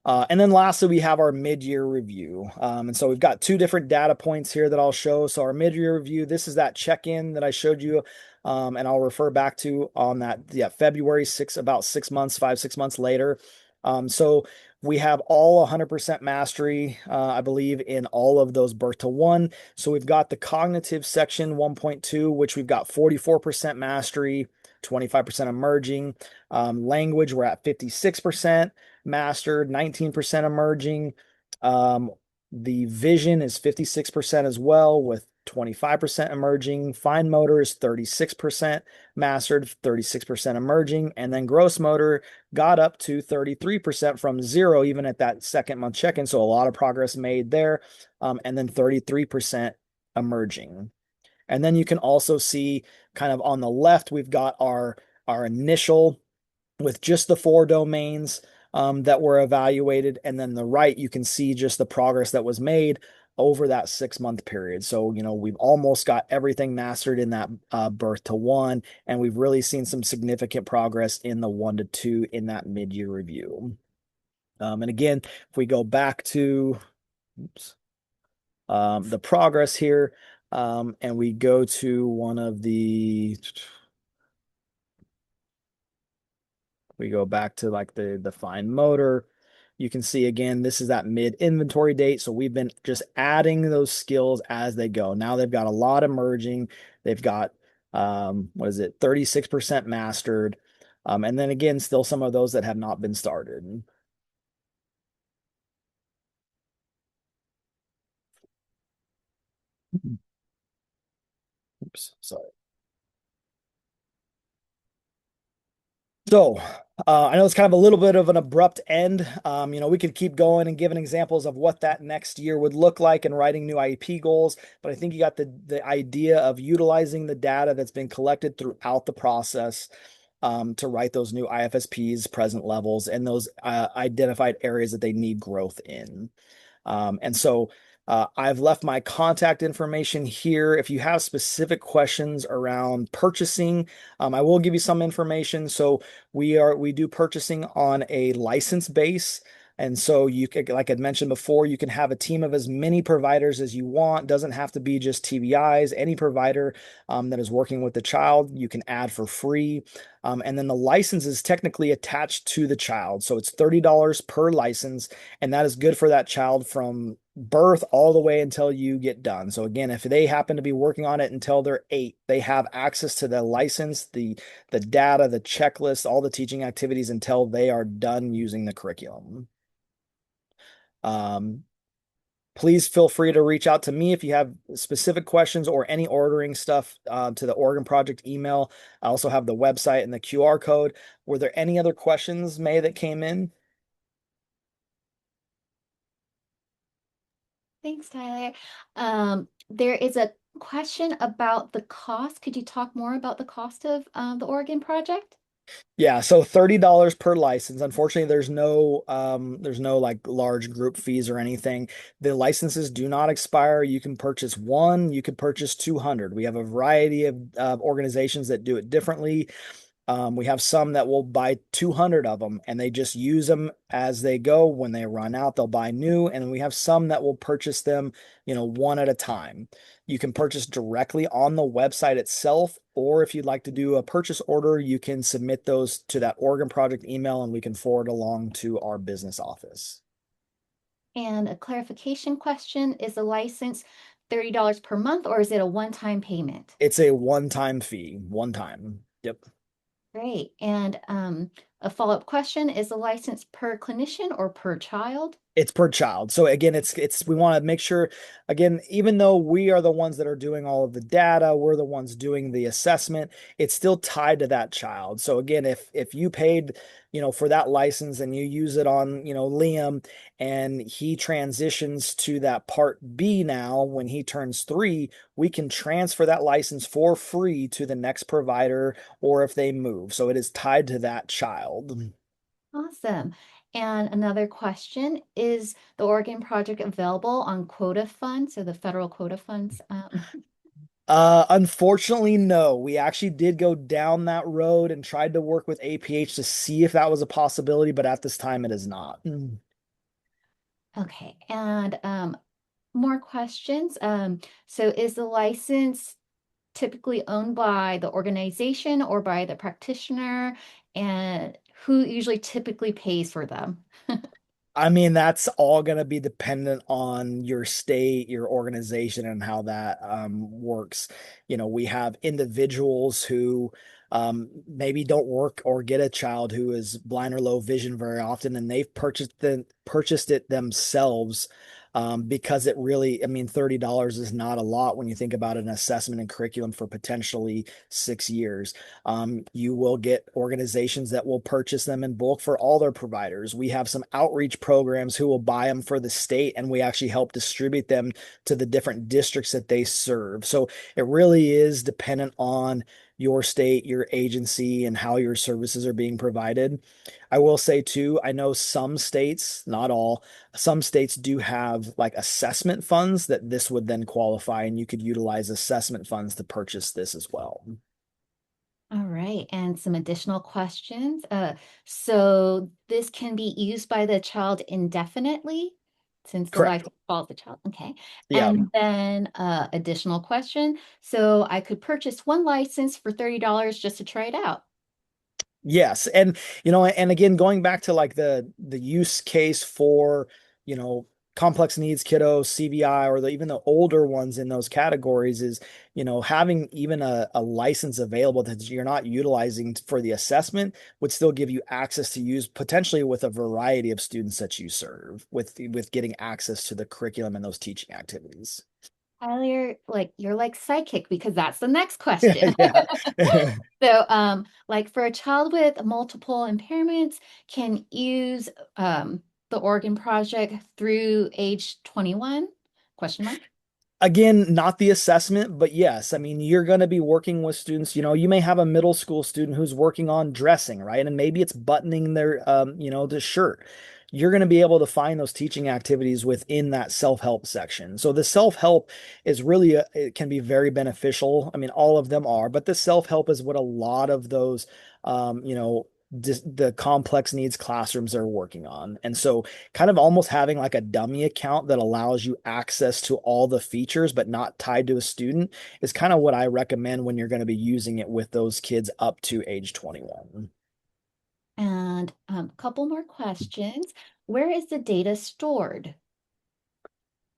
And then lastly, we have our mid-year review. And so we've got two different data points here that I'll show. So our mid-year review, this is that check-in that I showed you. And I'll refer back to on that, February 6, about 6 months, 5, 6 months later. So we have all 100% mastery, I believe, in all of those birth to one. So we've got the cognitive section 1.2, which we've got 44% mastery, 25% emerging. Language, we're at 56% mastered, 19% emerging. The vision is 56% as well, with 25% emerging. Fine motor is 36% mastered, 36% emerging. And then gross motor got up to 33% from zero, even at that 2nd month check-in. So a lot of progress made there. And then 33% emerging. And then you can also see kind of on the left, we've got our initial with just the 4 domains that were evaluated. And then the right, you can see just the progress that was made over that 6 month period. So, we've almost got everything mastered in that birth to one, and we've really seen some significant progress in the 1 to 2 in that mid-year review. And again, if we go back to, oops, the progress here, and we go to one of the, we go back to like the fine motor. You can see again, this is that mid inventory date. So we've been just adding those skills as they go. Now they've got a lot emerging. They've got, what is it, 36% mastered. And then again, still some of those that have not been started. Oops, sorry. So, I know it's kind of a little bit of an abrupt end. We could keep going and giving examples of what that next year would look like and writing new IEP goals, but I think you got the idea of utilizing the data that's been collected throughout the process, to write those new IFSPs, present levels, and those identified areas that they need growth in. And so I've left my contact information here. If you have specific questions around purchasing, I will give you some information. So we do purchasing on a license base. And so you could, like I'd mentioned before, you can have a team of as many providers as you want. Doesn't have to be just TVIs. Any provider that is working with the child, you can add for free. And then the license is technically attached to the child. So it's $30 per license, and that is good for that child from birth all the way until you get done. So again, if they happen to be working on it until they're 8, they have access to the license, the data, the checklist, all the teaching activities until they are done using the curriculum. Um, Please feel free to reach out to me if you have specific questions or any ordering stuff to the Oregon Project email. I also have the website and the QR code. Were there any other questions, May, that came in? Thanks, Tyler. There is a question about the cost. Could you talk more about the cost of the Oregon project? Yeah, so $30 per license. Unfortunately, there's no like large group fees or anything. The licenses do not expire. You can purchase one, you could purchase 200. We have a variety of organizations that do it differently. We have some that will buy 200 of them and they just use them as they go. When they run out, they'll buy new. And we have some that will purchase them, one at a time. You can purchase directly on the website itself, or if you'd like to do a purchase order, you can submit those to that Oregon Project email and we can forward along to our business office. And a clarification question, is the license $30 per month or is it a one-time payment? It's a one-time fee, one time. Yep. Great. And a follow-up question, is the license per clinician or per child? It's per child. So again, it's we want to make sure, again, even though we are the ones that are doing all of the data, we're the ones doing the assessment, it's still tied to that child. So again, if you paid, for that license and you use it on, Liam, and he transitions to that part B now when he turns 3, we can transfer that license for free to the next provider or if they move. So it is tied to that child. Awesome. And another question, is the Oregon project available on quota funds, so the federal quota funds? Unfortunately, no. We actually did go down that road and tried to work with APH to see if that was a possibility, but at this time it is not. Okay, and more questions. So is the license typically owned by the organization or by the practitioner? And who usually typically pays for them? I mean, that's all going to be dependent on your state, your organization, and how that works. We have individuals who maybe don't work or get a child who is blind or low vision very often, and they've purchased it themselves because it really, I mean, $30 is not a lot when you think about an assessment and curriculum for potentially 6 years. You will get organizations that will purchase them in bulk for all their providers. We have some outreach programs who will buy them for the state, and we actually help distribute them to the different districts that they serve. So it really is dependent on your state, your agency, and how your services are being provided. I will say too, I know some states, not all, some states do have like assessment funds that this would then qualify, and you could utilize assessment funds to purchase this as well. All right, and some additional questions. So this can be used by the child indefinitely since the Correct. life falls the child. Okay. Yeah. And then additional question. So I could purchase one license for $30 just to try it out. Yes. And and again, going back to like the use case for, complex needs kiddos, CVI, or even the older ones in those categories is, having even a license available that you're not utilizing for the assessment would still give you access to use potentially with a variety of students that you serve with getting access to the curriculum and those teaching activities. Tyler, like you're like psychic because that's the next Yeah, question. yeah. So, like for a child with multiple impairments, can use the Oregon project through age 21? Question mark. Again, not the assessment, but yes, I mean, you're going to be working with students. You may have a middle school student who's working on dressing, right? And maybe it's buttoning their, the shirt. You're going to be able to find those teaching activities within that self-help section. So the self-help is really, it can be very beneficial. I mean, all of them are, but the self-help is what a lot of those, the complex needs classrooms they're working on. And so kind of almost having like a dummy account that allows you access to all the features but not tied to a student is kind of what I recommend when you're going to be using it with those kids up to age 21. And a couple more questions. Where is the data stored?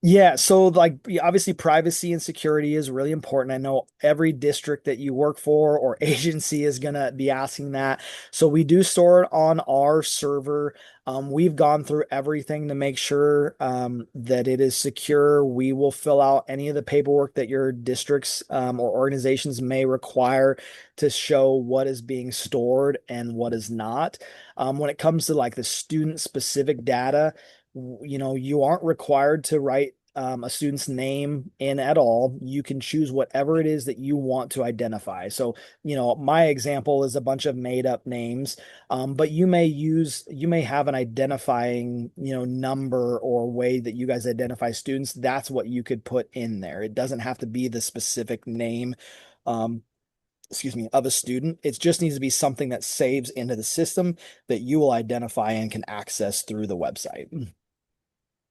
Yeah, so like obviously privacy and security is really important. I know every district that you work for or agency is gonna be asking that. So we do store it on our server. We've gone through everything to make sure that it is secure. We will fill out any of the paperwork that your districts or organizations may require to show what is being stored and what is not. When it comes to like the student specific data, you aren't required to write a student's name in at all. You can choose whatever it is that you want to identify. So, my example is a bunch of made up names, but you may have an identifying, number or way that you guys identify students. That's what you could put in there. It doesn't have to be the specific name. Um, Excuse me, of a student. It just needs to be something that saves into the system that you will identify and can access through the website.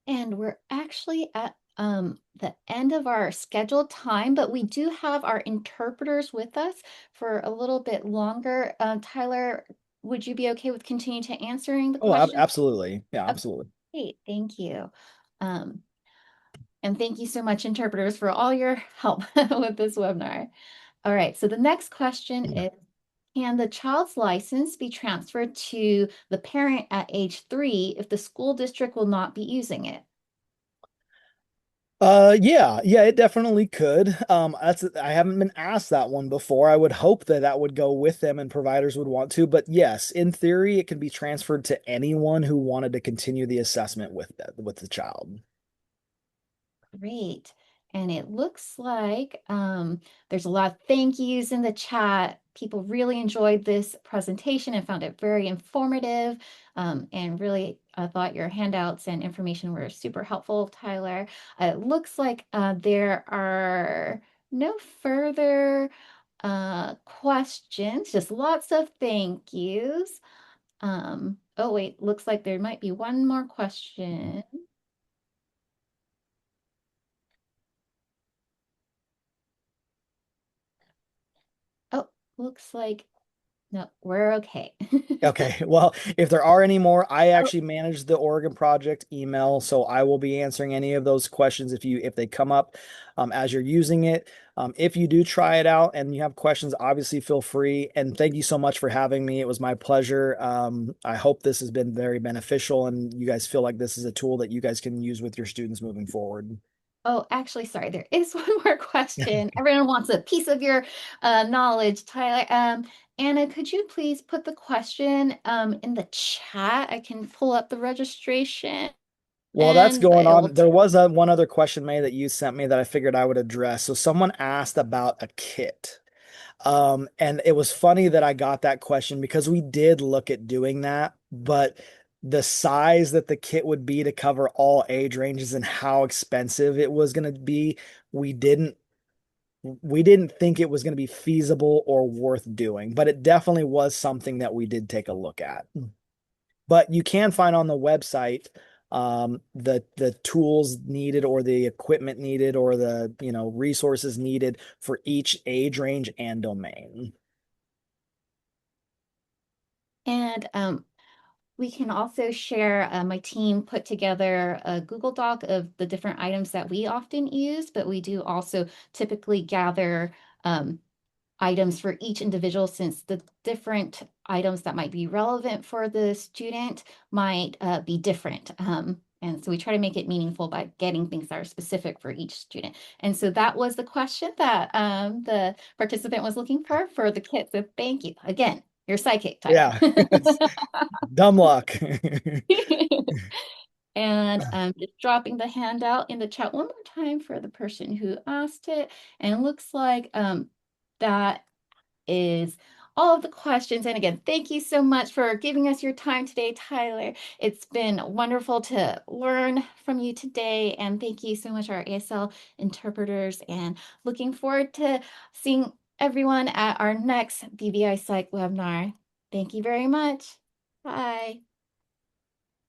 And we're actually at the end of our scheduled time, but we do have our interpreters with us for a little bit longer. Tyler, would you be okay with continuing to answering the Oh, questions? absolutely. Yeah, Okay, absolutely. great. Thank you. Um, and thank you so much, interpreters, for all your help with this webinar. All right, so the next question is, can the child's license be transferred to the parent at age 3 if the school district will not be using it? Yeah, it definitely could. I haven't been asked that one before. I would hope that that would go with them and providers would want to, but yes, in theory, it can be transferred to anyone who wanted to continue the assessment with the child. Great. And it looks like there's a lot of thank yous in the chat. People really enjoyed this presentation and found it very informative, and really thought your handouts and information were super helpful, Tyler. It looks like there are no further questions, just lots of thank yous. Oh, wait, looks like there might be one more question. Oh, looks like no, we're okay. Okay, well, if there are any more, I Oh, actually manage the Oregon Project email, so I will be answering any of those questions if they come up as you're using it. If you do try it out and you have questions, obviously feel free. And thank you so much for having me. It was my pleasure. I hope this has been very beneficial and you guys feel like this is a tool that you guys can use with your students moving forward. oh, actually, sorry, there is one more question. Everyone wants a piece of your knowledge, Tyler. Anna, could you please put the question in the chat? I can pull up the registration Well, that's and going it will. on. There was one other question, May, that you sent me that I figured I would address. So someone asked about a kit. And it was funny that I got that question because we did look at doing that, but the size that the kit would be to cover all age ranges and how expensive it was going to be, we didn't we didn't think it was going to be feasible or worth doing, but it definitely was something that we did take a look at. But you can find on the website the tools needed or the equipment needed or the resources needed for each age range and domain. And we can also share, my team put together a Google Doc of the different items that we often use, but we do also typically gather items for each individual since the different items that might be relevant for the student might be different. And so we try to make it meaningful by getting things that are specific for each student. And so that was the question that the participant was looking for the kit. So thank you. Again, you're psychic, Tyler. Yeah, dumb luck. And I'm just dropping the handout in the chat one more time for the person who asked it. And it looks like that is all of the questions. And again, thank you so much for giving us your time today, Tyler. It's been wonderful to learn from you today. And thank you so much, our ASL interpreters. And looking forward to seeing everyone at our next BVI Psych webinar. Thank you very much. Bye.